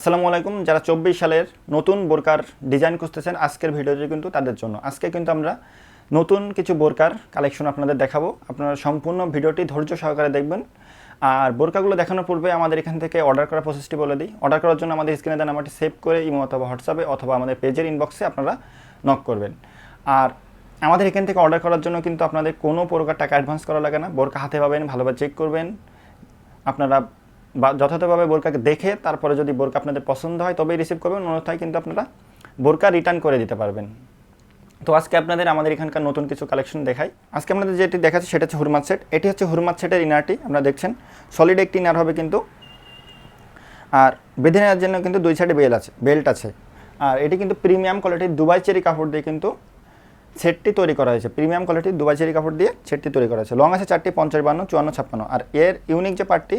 আসসালামু আলাইকুম। যারা 24 সালের নতুন বোরকার ডিজাইন খুঁজতেছেন আজকের ভিডিওটি কিন্তু তাদের জন্য। আজকে কিন্তু আমরা নতুন কিছু বোরকার কালেকশন আপনাদের দেখাবো। আপনারা সম্পূর্ণ ভিডিওটি ধৈর্য সহকারে দেখবেন। আর বোরকাগুলো দেখানোর পূর্বে আমাদের এখান থেকে অর্ডার করার প্রসেসটি বলে দিই। অর্ডার করার জন্য আমাদের স্ক্রিনে দেওয়া নাম্বারটি সেভ করে ইমো অথবা হোয়াটসঅ্যাপে অথবা আমাদের পেজের ইনবক্সে আপনারা নক করবেন। আর আমাদের এখান থেকে অর্ডার করার জন্য কিন্তু আপনাদের কোনো প্রকার টাকা অ্যাডভান্স করা লাগে না। বোরকা হাতে পাবেন, ভালোভাবে চেক করবেন। আপনারা যথাযথভাবে বোরকাকে দেখে তারপরে যদি বোরকা আপনাদের পছন্দ হয় তবেই রিসিভ করবেন, অন্যথায় কিন্তু আপনারা বোরকা রিটার্ন করে দিতে পারবেন। তো আজকে আপনাদের আমাদের এখানকার নতুন কিছু কালেকশন দেখাই। আজকে আপনাদের যেটি দেখাচ্ছে সেটা হচ্ছে হুরমাত সেট। এটি হচ্ছে হুরমাত সেটের ইনারটি। আপনারা দেখছেন সলিড একটি ইনার হবে কিন্তু, আর বেঁধে নেওয়ার জন্য কিন্তু দুই সাইডে বেল্ট আছে। আর এটি কিন্তু প্রিমিয়াম কোয়ালিটির দুবাই চেরি কাপড় দিয়ে কিন্তু সেটটি তৈরি করা হয়েছে। প্রিমিয়াম কোয়ালিটির দুবাই চেরি কাপড় দিয়ে সেটটি তৈরি করা হয়েছে। লং আছে 4টি, 50, 52, 54, 56। আর এর ইউনিক যে পার্টটি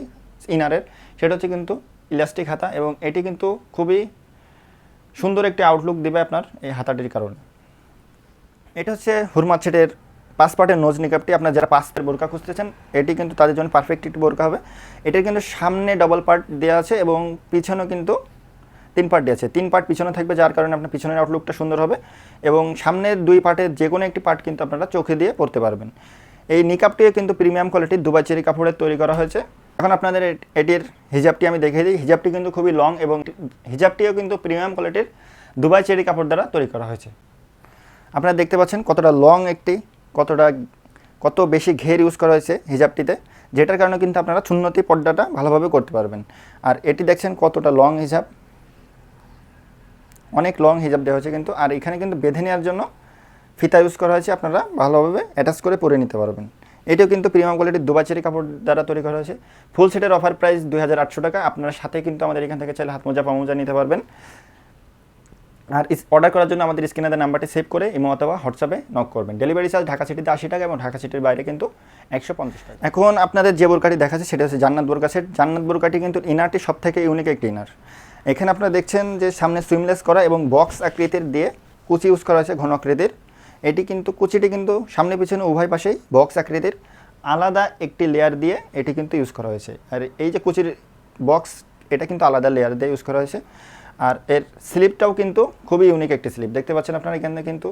ইনারের সেটা হচ্ছে কিন্তু ইলাস্টিক হাতা, এবং এটি কিন্তু খুবই সুন্দর একটি আউটলুক দেবে আপনার এই হাতাটির কারণে। এটা হচ্ছে হুরমাত সেটের 5 পার্টের নোজ নিকাপটি। আপনার যারা 5 পার্টের বোরকা খুঁজতেছেন এটি কিন্তু তাদের জন্য পারফেক্ট একটি বোরকা হবে। এটার কিন্তু সামনে ডবল পার্ট দেওয়া আছে এবং পিছনেও কিন্তু 3 পার্ট দেওয়া আছে। 3 পার্ট পিছনে থাকবে, যার কারণে আপনার পিছনের আউটলুকটা সুন্দর হবে, এবং সামনের 2 পার্টের যে কোনো একটি পার্ট কিন্তু আপনারা চোখে দিয়ে পরতে পারবেন। এই নিকাপটিও কিন্তু প্রিমিয়াম কোয়ালিটির দুবাই চেরি কাপড়ের তৈরি করা হয়েছে। এখন আপনাদের এটির হিজাবটি আমি দেখিয়ে দিই। হিজাবটি কিন্তু খুবই লং, এবং হিজাবটিও কিন্তু প্রিমিয়াম কোয়ালিটির দুবাই চেরি কাপড় দ্বারা তৈরি করা হয়েছে। আপনারা দেখতে পাচ্ছেন কতটা লং একটি, কত বেশি ঘের ইউজ করা হয়েছে হিজাবটিতে, যেটার কারণে কিন্তু আপনারা সুন্নতি পর্দাটা ভালোভাবে করতে পারবেন। আর এটি দেখছেন কতটা লং হিজাব, অনেক লং হিজাব দেওয়া হয়েছে কিন্তু। আর এখানে কিন্তু বেঁধে নেওয়ার জন্য ফিতা ইউজ করা হয়েছে, আপনারা ভালোভাবে অ্যাটাচ করে পরে নিতে পারবেন। এটিও কিন্তু প্রিমিয়াম কোয়ালিটির দুবাই চেরি কাপড় দ্বারা তৈরি করা হয়েছে। ফুল সেটের অফার প্রাইস 2800 টাকা। আপনারা সাথে কিন্তু আমাদের এখান থেকে চাইলে হাত মোজা পামোজা নিতে পারবেন। আর অর্ডার করার জন্য আমাদের স্ক্রিনে দেওয়া নাম্বারটি সেভ করে ইমো অথবা হোয়াটসঅ্যাপে নক করবেন। ডেলিভারি চার্জ ঢাকা সিটিতে 80 টাকা এবং ঢাকা সিটির বাইরে কিন্তু 150 টাকা। এখন আপনাদের যে বোরকাটি দেখাচ্ছে সেটা হচ্ছে জান্নাত বোরকা সেট। জান্নাত বোরকাটি কিন্তু ইনারটি সব থেকে ইউনিক একটি ইনার। এখানে আপনারা দেখছেন যে সামনে সুইমলেস করা এবং বক্স আকৃতির দিয়ে কুচি ইউজ করা হয়েছে, ঘন আকৃতির। এটি কিন্তু কুচিটি কিন্তু সামনে পিছনে উভয় পাশেই বক্স আকৃতির আলাদা একটি লেয়ার দিয়ে এটি কিন্তু ইউজ করা হয়েছে। আর এই যে কুচির বক্স, এটা কিন্তু আলাদা লেয়ার দিয়ে ইউজ করা হয়েছে। আর এর স্লিপটাও কিন্তু খুবই ইউনিক একটি স্লিপ দেখতে পাচ্ছেন আপনারা। এখানে কিন্তু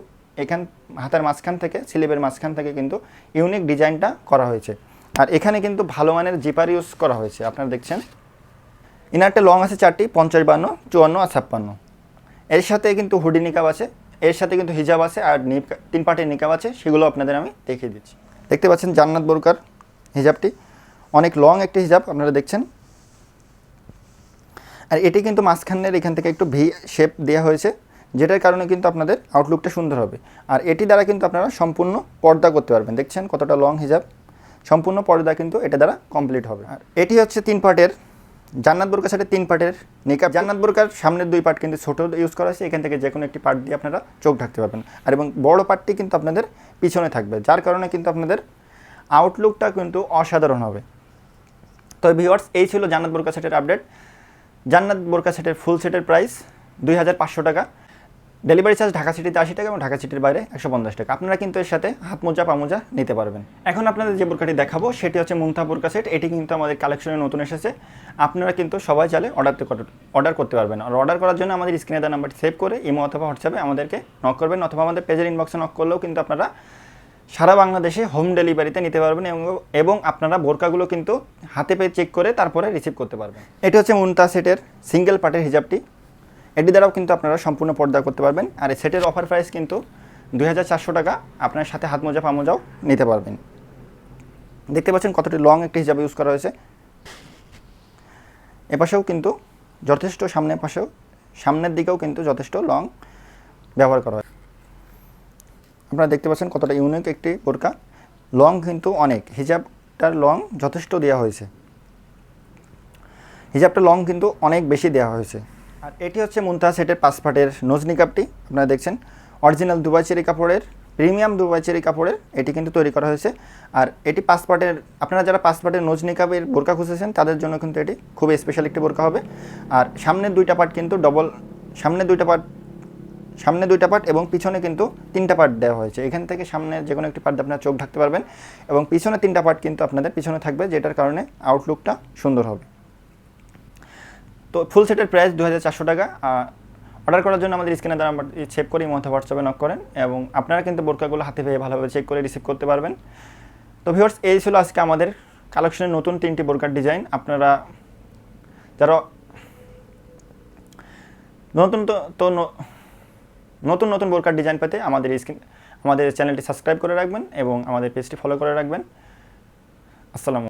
হাতের মাঝখান থেকে, স্লিপের মাঝখান থেকে কিন্তু ইউনিক ডিজাইনটা করা হয়েছে। আর এখানে কিন্তু ভালো মানের জিপার ইউজ করা হয়েছে। আপনারা দেখছেন ইনারটা লং আছে 4টি, 50, 52, 54 আর 56। এর সাথে কিন্তু হুডি নিকাব আছে, এর সাথে কিন্তু হিজাব আছে, আর 3 পার্টের নিকাব আছে, সেগুলো আপনাদের আমি দেখিয়ে দিচ্ছি। দেখতে পাচ্ছেন জান্নাত বোরকার হিজাবটি অনেক লং একটি হিজাব আপনারা দেখছেন। আর এটি কিন্তু মাঝখানের এখান থেকে একটু ভি শেপ দেওয়া হয়েছে, যেটার কারণে কিন্তু আপনাদের আউটলুকটা সুন্দর হবে। আর এটি দ্বারা কিন্তু আপনারা সম্পূর্ণ পর্দা করতে পারবেন। দেখছেন কতটা লং হিজাব, সম্পূর্ণ পর্দা কিন্তু এটা দ্বারা কমপ্লিট হবে। আর এটি হচ্ছে 3 পার্টের জান্নাত বোরকার সাথে 3 পার্টের নিকাব। জান্নাত বোরকার সামনের 2 পার্ট কিন্তু ছোটো ইউজ করা হয়েছে, এখান থেকে যে কোনো একটি পার্ট দিয়ে আপনারা চোখ ঢাকতে পারবেন। আর এবং বড় পার্টটি কিন্তু আপনাদের পিছনে থাকবে, যার কারণে কিন্তু আপনাদের আউটলুকটা কিন্তু অসাধারণ হবে। তো ভিউয়ার্স, এই ছিল জান্নাত বোরকা সেটের আপডেট। জান্নাত বোরকা সেটের ফুল সেটের প্রাইস 2500 টাকা। ডেলিভারি চার্জ ঢাকা সিটিতে 80 টাকা এবং ঢাকা সিটির বাইরে 150 টাকা। আপনারা কিন্তু এর সাথে হাত মোজা পামোজা নিতে পারবেন। এখন আপনাদের যে বোরকাটি দেখাবো সেটি হচ্ছে মুনতাহা বোরকা সেট। এটি কিন্তু আমাদের কালেকশনে নতুন এসেছে। আপনারা কিন্তু সবাই চাইলে অর্ডার করতে পারবেন। আর অর্ডার করার জন্য আমাদের স্ক্রিনে দেওয়া নাম্বারটি সেভ করে ইমো অথবা হোয়াটসঅ্যাপে আমাদেরকে নক করবেন, অথবা আমাদের পেজের ইনবক্সে নক করলেও কিন্তু আপনারা সারা বাংলাদেশে হোম ডেলিভারিতে নিতে পারবেন, এবং আপনারা বোরকাগুলো কিন্তু হাতে পেয়ে চেক করে তারপরে রিসিভ করতে পারবেন। এটি হচ্ছে মুনতাহা সেটের সিঙ্গেল পার্টের হিজাবটি। এটি দ্বারাও কিন্তু আপনারা সম্পূর্ণ পর্দা করতে পারবেন। আর এই সেটের অফার প্রাইস কিন্তু 2400 টাকা। আপনার সাথে হাত মোজা পামোজাও নিতে পারবেন। দেখতে পাচ্ছেন কতটি লং একটি হিজাব ইউজ করা হয়েছে। এপাশেও কিন্তু যথেষ্ট, সামনের দিকেও কিন্তু যথেষ্ট লং ব্যবহার করা হয়। আপনারা দেখতে পাচ্ছেন কতটা ইউনিক একটি বোরকা। লং কিন্তু অনেক, হিজাবটার লং যথেষ্ট দেওয়া হয়েছে, হিজাবটা লং কিন্তু অনেক বেশি দেওয়া হয়েছে। আর এটি হচ্ছে মুনতাহা সেটের 5 পার্টের নোজ নিকাবটি। আপনারা দেখছেন অরিজিনাল দুবাই চেরি কাপড়ের, প্রিমিয়াম দুবাই চেরি কাপড়ের এটি কিন্তু তৈরি করা হয়েছে। আর এটি 5 পার্টের, আপনারা যারা 5 পার্টের নোজ নিকাবের বোরকা খুঁজেছেন তাদের জন্য কিন্তু এটি খুবই স্পেশাল একটি বোরকা হবে। আর সামনের 2টা পার্ট কিন্তু সামনে 2টা পার্ট এবং পিছনে কিন্তু 3টা পার্ট দেওয়া হয়েছে। এখান থেকে সামনে যে কোনো একটি পার্ট দিয়ে আপনারা চোখ ঢাকতে পারবেন, এবং পিছনে 3টা পার্ট কিন্তু আপনাদের পিছনে থাকবে, যেটার কারণে আউটলুকটা সুন্দর হবে। তো ফুল সেটের প্রাইস 2400 টাকা। অর্ডার করার জন্য আমাদের স্ক্রিনে নাম্বার সেভ করে এই মধ্যে হোয়াটসঅ্যাপে নক করেন এবং আপনারা কিন্তু বোরকাগুলো হাতে পেয়ে ভালোভাবে চেক করে রিসিভ করতে পারবেন। তো ভিউয়ার্স, এই ছিল আজকে আমাদের কালেকশনের নতুন 3টি বোরকার ডিজাইন। আপনারা যারা নতুন নতুন বোরকার ডিজাইন পেতে আমাদের চ্যানেলটি সাবস্ক্রাইব করে রাখবেন এবং আমাদের পেজটি ফলো করে রাখবেন। আসসালামু